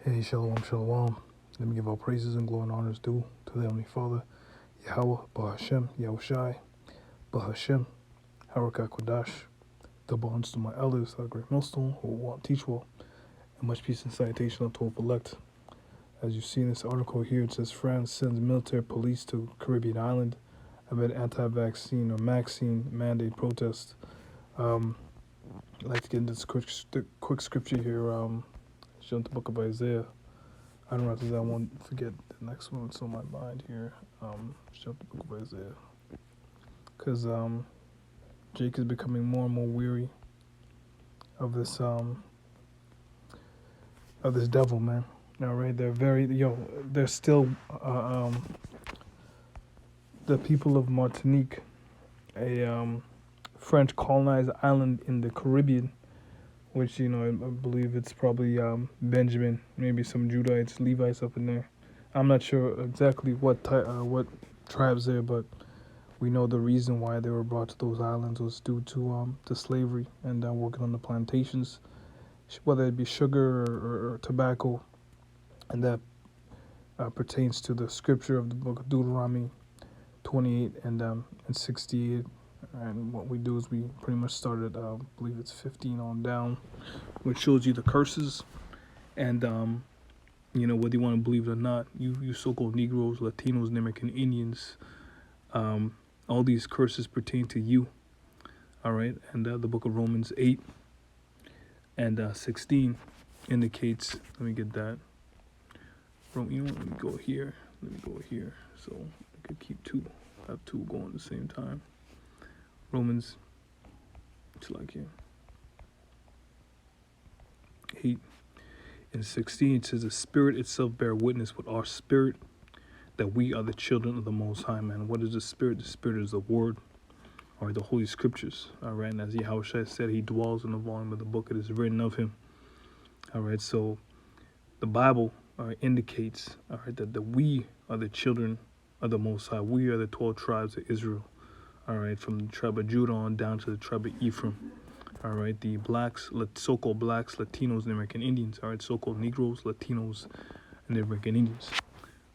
Hey, shalom, shalom. Let me give all praises and glory and honors due to the Heavenly Father, Yahweh, Bahashem, Yahushai, Bahashem, Harakah Kodash. Double honors to my elders, our great millstone, who will teach well, and much peace and salutation unto all elect. As you see in this article here, it says France sends military police to Caribbean island amid anti-vaccine or vaccine mandate protest. I'd like to get into this quick scripture here. Jump the book of Isaiah. I don't know if I won't forget the next one. It's on my mind here. Jump the book of Isaiah, because Jake is becoming more and more weary of this devil, man. All right, they're still the people of Martinique, a French colonized island in the Caribbean, which I believe it's probably Benjamin, maybe some Judahites, Levites up in there. I'm not sure exactly what tribes there, but we know the reason why they were brought to those islands was due to slavery and working on the plantations, whether it be sugar or tobacco, and that pertains to the scripture of the book of Deuteronomy 28 and 68. And what we do is we pretty much started, I believe it's 15 on down, which shows you the curses. And, whether you want to believe it or not, you so-called Negroes, Latinos, and American Indians, all these curses pertain to you. All right. And the book of Romans 8 and 16 indicates, let me get that. Let me go here. So I could have two going at the same time. Romans, it's like here, 8 and 16, it says, the Spirit itself bear witness with our spirit that we are the children of the Most High, man. What is the Spirit? The Spirit is the Word, or the Holy Scriptures, all right? And as Yahushua said, he dwells in the volume of the book. It is written of him, all right? So the Bible indicates, all right, that we are the children of the Most High. We are the 12 tribes of Israel. All right, from the tribe of Judah on down to the tribe of Ephraim. All right, the blacks, so-called blacks, Latinos, and American Indians. All right, so-called Negroes, Latinos, and American Indians.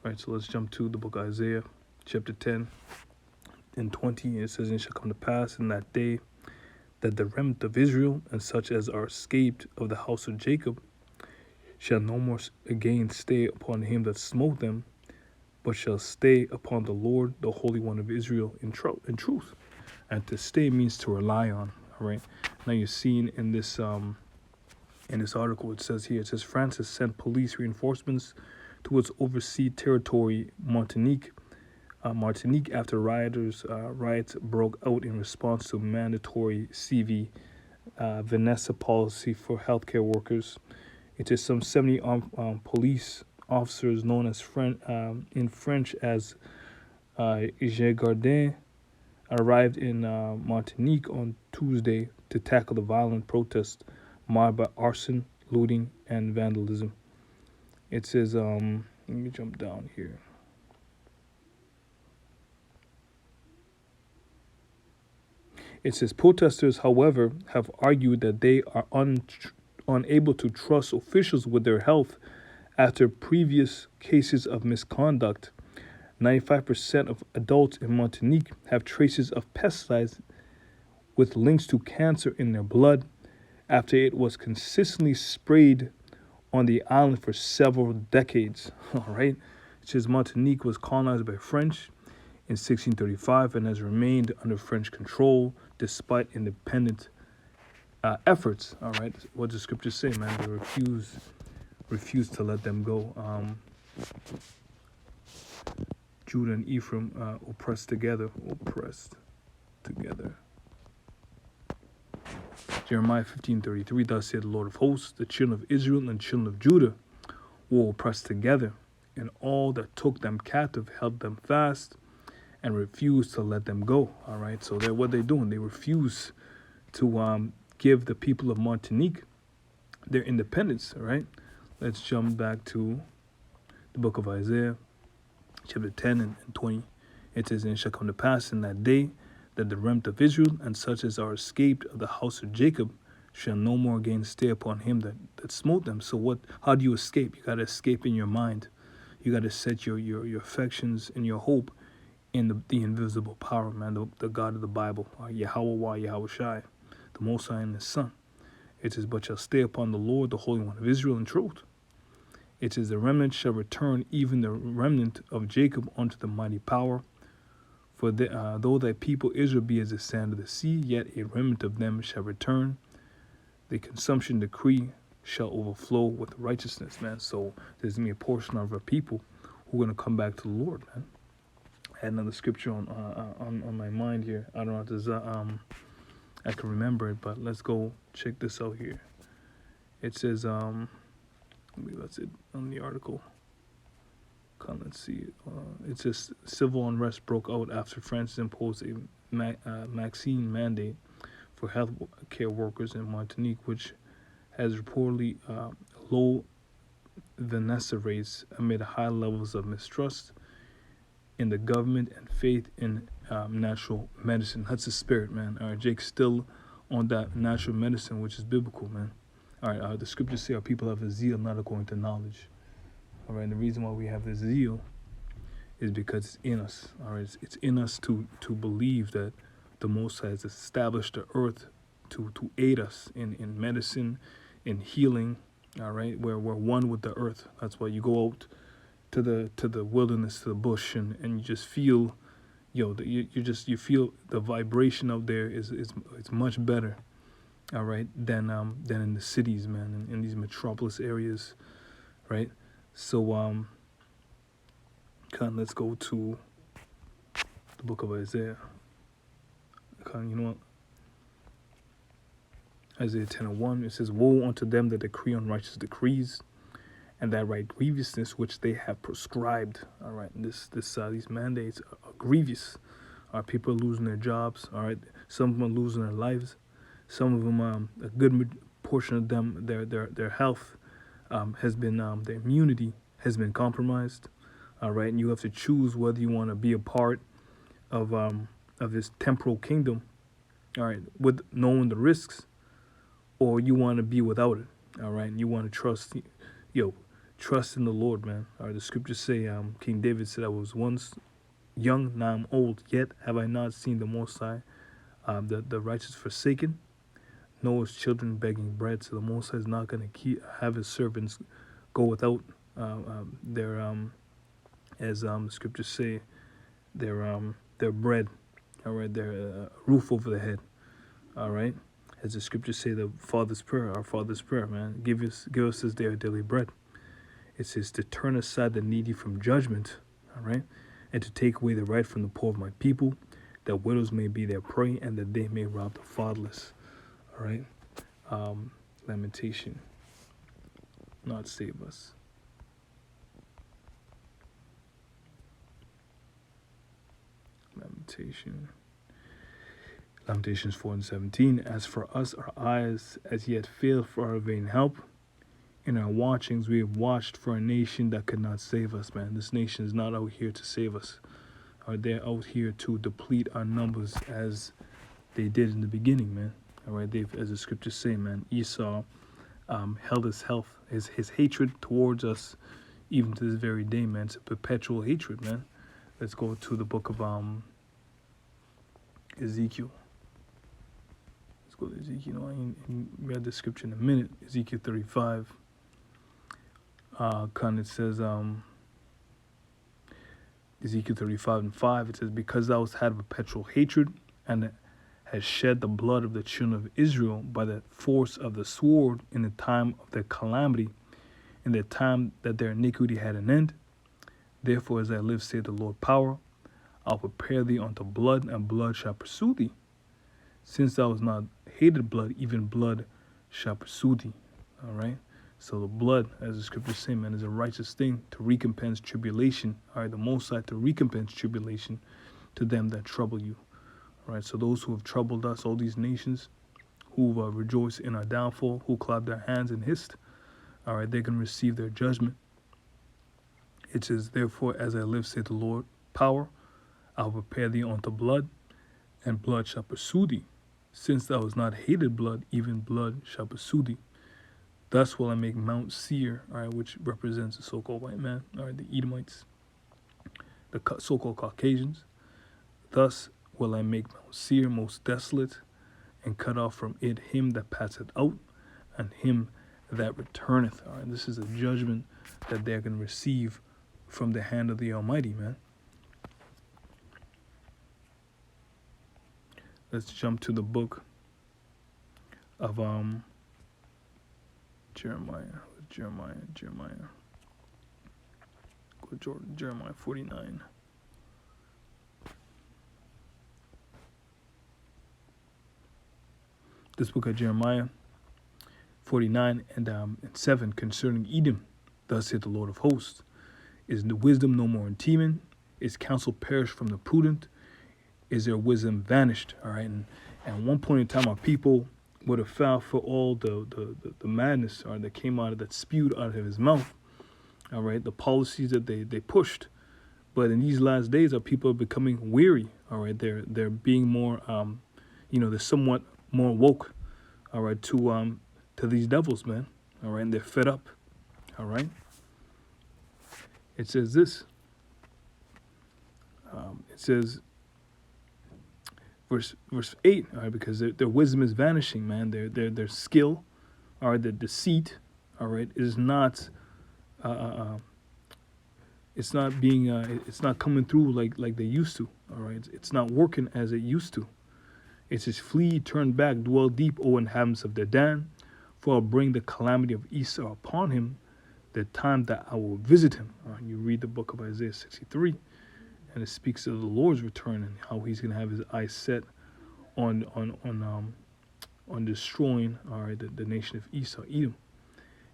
All right, so let's jump to the book of Isaiah, chapter 10 and 20. It says, "And it shall come to pass in that day that the remnant of Israel and such as are escaped of the house of Jacob shall no more again stay upon him that smote them, but shall stay upon the Lord, the Holy One of Israel, in truth." And to stay means to rely on. All right. Now you're seeing in this article, it says France has sent police reinforcements to its overseas territory, Martinique, after riots broke out in response to mandatory CV Vanessa policy for healthcare workers. It is some 70 police officers known as in French as Gardien arrived in Martinique on Tuesday to tackle the violent protest marred by arson, looting, and vandalism. It says, let me jump down here. It says, protesters, however, have argued that they are unable to trust officials with their health after previous cases of misconduct. 95% of adults in Martinique have traces of pesticides with links to cancer in their blood after it was consistently sprayed on the island for several decades. All right. It says Martinique was colonized by French in 1635 and has remained under French control despite independent efforts. All right. What does the scripture say, man? They refuse to let them go. Judah and Ephraim oppressed together. Jeremiah 15:33, thus said the Lord of hosts, the children of Israel and the children of Judah will oppress together, and all that took them captive held them fast and refused to let them go. All right, so what they're doing, they refuse to give the people of Martinique their independence. All right, let's jump back to the book of Isaiah, chapter 10 and 20. It says, "And it shall come to pass in that day that the remnant of Israel and such as are escaped of the house of Jacob shall no more again stay upon him that smote them. So how do you escape? You gotta escape in your mind. You gotta set your affections and your hope in the invisible power, man, the God of the Bible, Yahweh Yahweh Shai, the Most High and His Son. It says, but shall stay upon the Lord, the Holy One of Israel, in truth. It says, the remnant shall return, even the remnant of Jacob, unto the mighty power. For though thy people Israel be as the sand of the sea, yet a remnant of them shall return. The consumption decree shall overflow with righteousness, man. So there's going to be a portion of our people who are going to come back to the Lord, man. I had another scripture on my mind here. I don't know if there's I can remember it, but let's go check this out here. It says, that's it on the article. Let's see. It says civil unrest broke out after France imposed a vaccine mandate for health care workers in Martinique, which has reportedly low Vanessa rates amid high levels of mistrust in the government and faith in natural medicine. That's the spirit, man. All right, Jake's still on that natural medicine, which is biblical, man. All right, the scriptures say our people have a zeal not according to knowledge. All right, and the reason why we have this zeal is because it's in us. All right, it's in us to believe that the Most High has established the earth to aid us in medicine, in healing. All right, we're one with the earth. That's why you go out to the wilderness, to the bush, and you just feel, you feel the vibration out there is much better, all right, than in the cities, man, in these metropolis areas, right? So let's go to the book of Isaiah. You know what? Isaiah 10:1, it says, woe unto them that decree unrighteous decrees, and that write grievousness which they have prescribed. All right, these mandates are grievous. Our people are losing their jobs. All right, some of them are losing their lives. Some of them, a good portion of them, their health has been, their immunity has been compromised. All right, and you have to choose whether you want to be a part of this temporal kingdom. All right, with knowing the risks, or you want to be without it. All right, and you want to trust. Trust in the Lord, man. All right, the scriptures say, King David said, I was once young, now I'm old, yet have I not seen the Most High, the righteous forsaken, nor his children begging bread. So the Most High is not going to have his servants go without their, as the scriptures say, their bread, all right, their roof over the head, all right. As the scriptures say, the Father's prayer, our Father's prayer, man, give us this day our daily bread. It says to turn aside the needy from judgment, all right, and to take away the right from the poor of my people, that widows may be their prey and that they may rob the fatherless, all right. Lamentation, not save us. Lamentations 4:17. As for us, our eyes as yet failed for our vain help. In our watchings, we have watched for a nation that could not save us, man. This nation is not out here to save us. They're out here to deplete our numbers as they did in the beginning, man. All right, as the scriptures say, man, Esau held his his hatred towards us even to this very day, man. It's a perpetual hatred, man. Let's go to the book of Ezekiel. Let's go to Ezekiel. I read the scripture in a minute. Ezekiel 35. It says, Ezekiel 35:5, it says, because thou hast had perpetual hatred, and has shed the blood of the children of Israel by the force of the sword in the time of their calamity, in the time that their iniquity had an end. Therefore, as I live, saith the Lord power, I'll prepare thee unto blood, and blood shall pursue thee. Since thou hast not hated blood, even blood shall pursue thee. All right? So the blood, as the scriptures say, man, is a righteous thing to recompense tribulation. All right, the Most High to recompense tribulation to them that trouble you. All right, so those who have troubled us, all these nations who rejoice in our downfall, who clap their hands and hissed, all right, they can receive their judgment. It says, therefore, as I live, saith the Lord, power, I'll prepare thee unto blood, and blood shall pursue thee. Since thou hast not hated blood, even blood shall pursue thee. Thus will I make Mount Seir, all right, which represents the so-called white man, all right, the Edomites, the so-called Caucasians. Thus will I make Mount Seir most desolate, and cut off from it him that passeth out, and him that returneth. All right, this is a judgment that they're going to receive from the hand of the Almighty, man. Let's jump to the book of Jeremiah. Go Jordan, Jeremiah 49. This book of Jeremiah 49 and 7 concerning Edom. Thus saith the Lord of hosts, is the wisdom no more in Teman? Is counsel perished from the prudent? Is their wisdom vanished? All right, and at one point in time, our people would have fell for all the madness that came out of that spewed out of his mouth. All right, the policies that they pushed. But in these last days, our people are becoming weary. All right, they're being more, they're somewhat more woke. All right, to these devils, man. All right, and they're fed up. All right. It says this. It says, verse 8. All right, because their wisdom is vanishing, man. Their skill, all right, their deceit, all right, is not. It's not being. It's not coming through like they used to. All right, it's not working as it used to. It says, flee, turn back, dwell deep, O inhabitants of Dedan, for I'll bring the calamity of Esau upon him, the time that I will visit him. You read the book of Isaiah 63, and it speaks of the Lord's return and how he's going to have his eyes set on destroying, all right, the nation of Esau, Edom.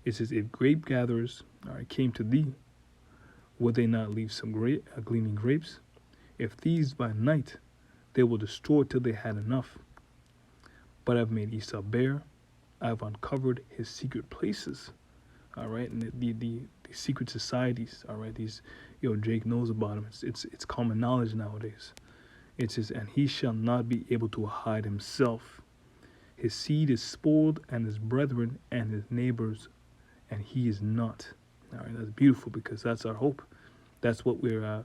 It says, if grape gatherers, all right, came to thee, would they not leave some gleaning grapes? If thieves by night, they will destroy till they had enough. But I've made Esau bare. I've uncovered his secret places. All right, and the secret societies. All right, these, Jake knows about them. It's common knowledge nowadays. It says, and he shall not be able to hide himself. His seed is spoiled, and his brethren and his neighbors, and he is not. All right, that's beautiful because that's our hope. That's what we're,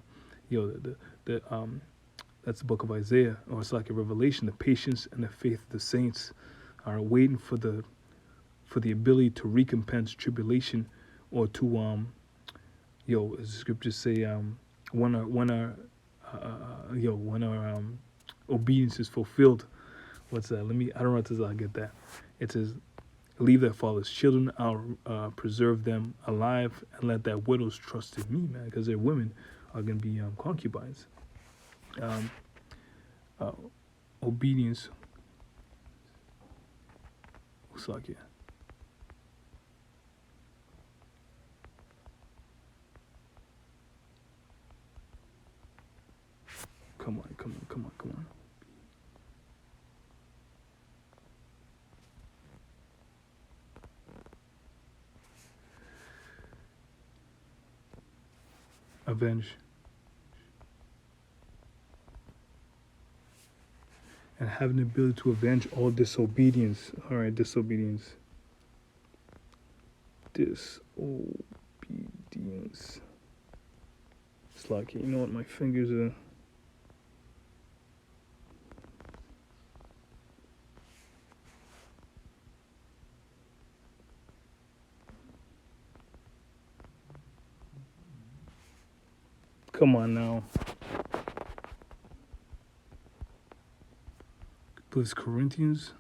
that's the book of Isaiah, or it's like a revelation. The patience and the faith of the saints are waiting for the ability to recompense tribulation, or to as the scriptures say, when our obedience is fulfilled. What's that? I don't know if I'll get that. It says, leave their father's children, I'll preserve them alive, and let their widows trust in me, man, because their women are going to be concubines. Obedience. Looks like it. Come on. Avenge. And having the ability to avenge all disobedience. All right, disobedience. It's like, what, my fingers are. Come on now. First Corinthians.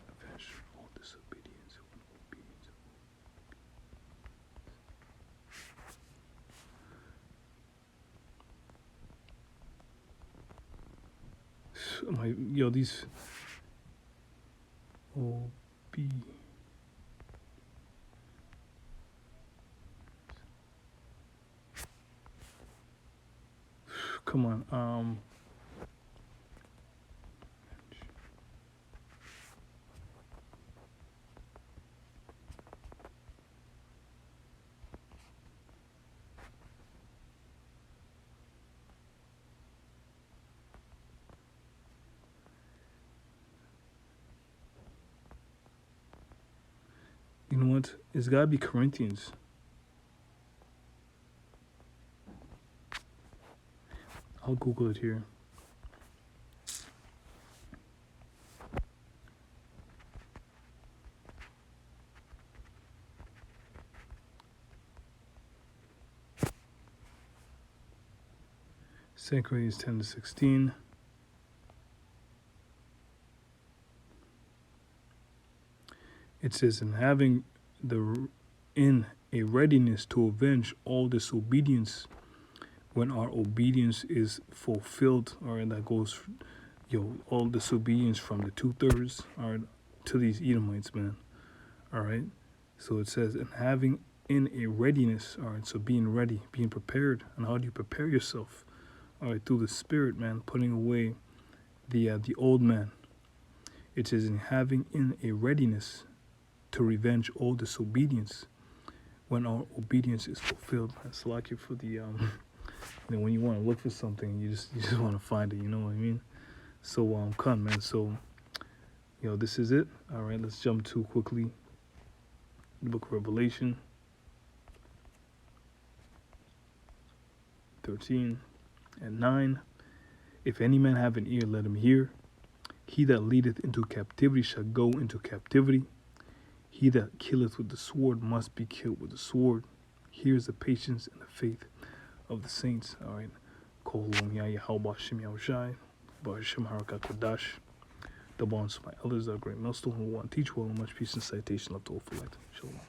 Avenge all disobedience. These come on. want, it's got to be Corinthians. I'll Google it here. Second Corinthians 10-16. It says, in having in a readiness to avenge all disobedience when our obedience is fulfilled. All right, that goes, all disobedience from the 2/3, all right, to these Edomites, man. All right, so it says, and having in a readiness, all right, so being ready, being prepared. And how do you prepare yourself? All right, through the Spirit, man, putting away the old man. It says, in having in a readiness to revenge all disobedience when our obedience is fulfilled. That's like it for the when you want to look for something, you just want to find it. You know what I mean? So come, man. So this is it. All right, let's jump to quickly the book of Revelation 13:9. If any man have an ear, let him hear. He that leadeth into captivity shall go into captivity. He that killeth with the sword must be killed with the sword. Here is the patience and the faith of the saints. All right. The bonds of my elders are great millstone who want to teach well and much peace and citation left to all for life. Shalom.